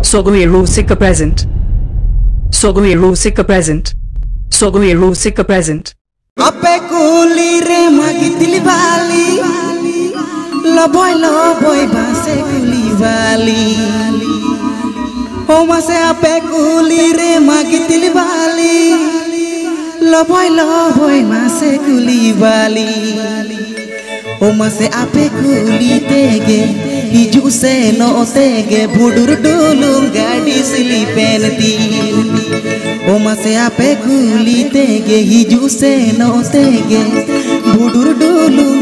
Sogai Rusika present. Sogai Rusika present. Sogai Rusika present. Ape kuli re magitili bali, loboy base kuli bali. Oma se ape kuli re magitili bali, loboy base kuli bali. Oma se ape kuli tege, hiju se no tege, budur gardi sili penti. Oma se ape kuli tege, hiju se no tege, budur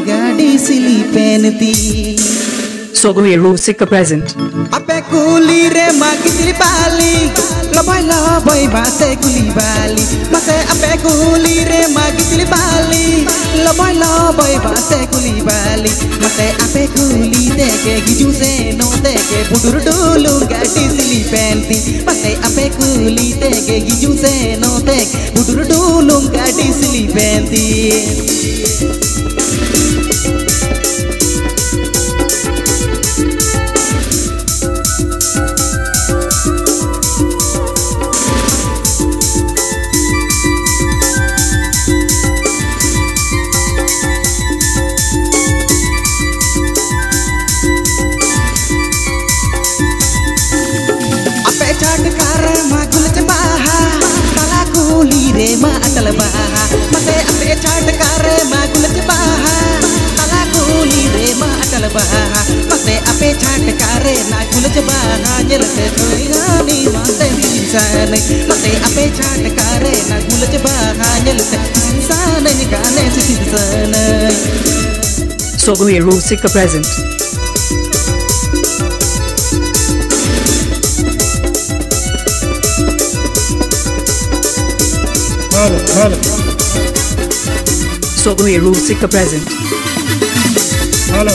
gardi sili penti. Sogai Rusika present. Ape kuli re magitili bali, loboy base kuli bali. Mase ape kuli re magitili bali, loboy base kuli bali. Mase ape kuli tege, hiju se no tege, budur gardi sili penti. Mase ape kuli tege, hiju se no tege, budur gardi sili penti. Mase ape chat kare magul baha, tala kuli re ma atal baha. Mase ape chat kare nagul baha, jelte rajdhani mase insan. Mase ape chat kare nagul baha, jelte insan gane insan. Sogai Rusika present. Hello. Sogai Rusika present. Hello.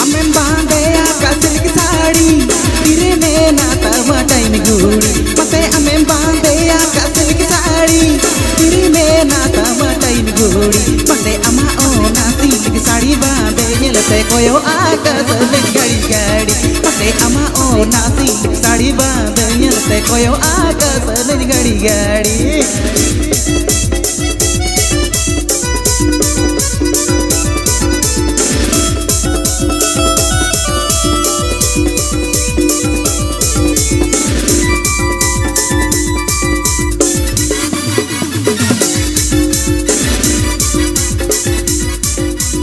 Amen bande akasil ki saadi, tire mein naata time guri. Mase amen bande akasil ki saadi, tire mein naata time guri. Mase ama ona sil ki saadi bande, jelte koyo akasil gadi. Mase ama ona sil ki saadi bande, jelte koyo akasil gadi.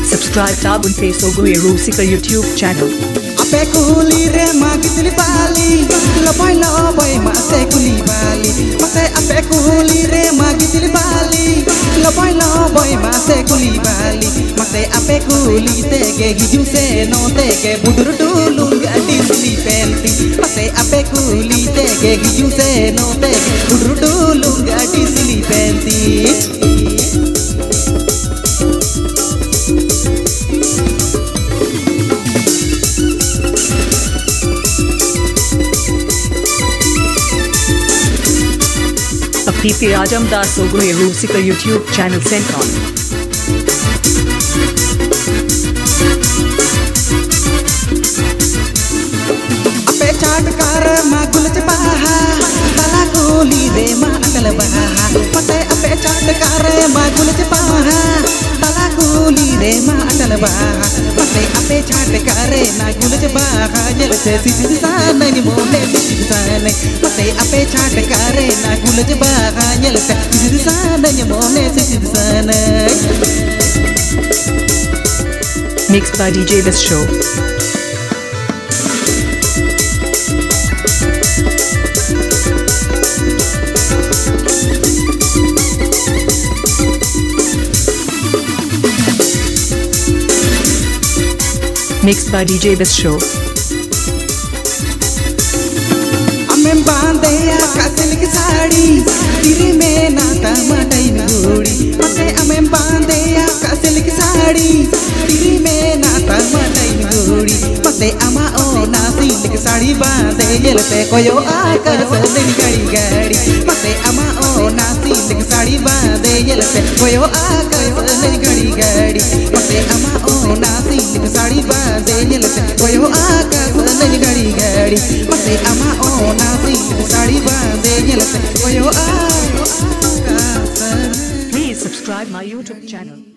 Subscribe Dabung Sogai Rusika YouTube channel. Ape kuli re magitili bali, loboy mase kuli bali. Mase ape kuli re magitili bali, loboy mase kuli bali. Mase ape kuli tege, hiju se no tege, budur gardi sili penti. Mase ape kuli tege, hiju se no tege, budur gardi sili penti. Apripi Ajamdar Sogai Rusika YouTube channel sent on. Ape chat kar magul baha, tala kuli re ma atal baha. Mase ape chat kar magul baha, tala kuli re ma atal baha. Mase ape chat kar magul baha, jelte sisan ni mone sisan. Mase ape chat kar magul baha, jelte sisan ni mone sisan. Mixed by DJ This Show. Mixed by DJ This Show. Amen bande akasil ki saadi, tire mein naata time guri. Mase amen bande akasil ki saadi, tire mein naata time guri. Mase ama ona sil ki saadi bande, jelte koyo akasil gadi. Mase ama ona sil ki saadi bande, jelte koyo akasil gadi. Mase ama ona nyelate koyo akas nai gari gari mase ama ona si sari bande nyelate koyo akas. Please subscribe my YouTube channel.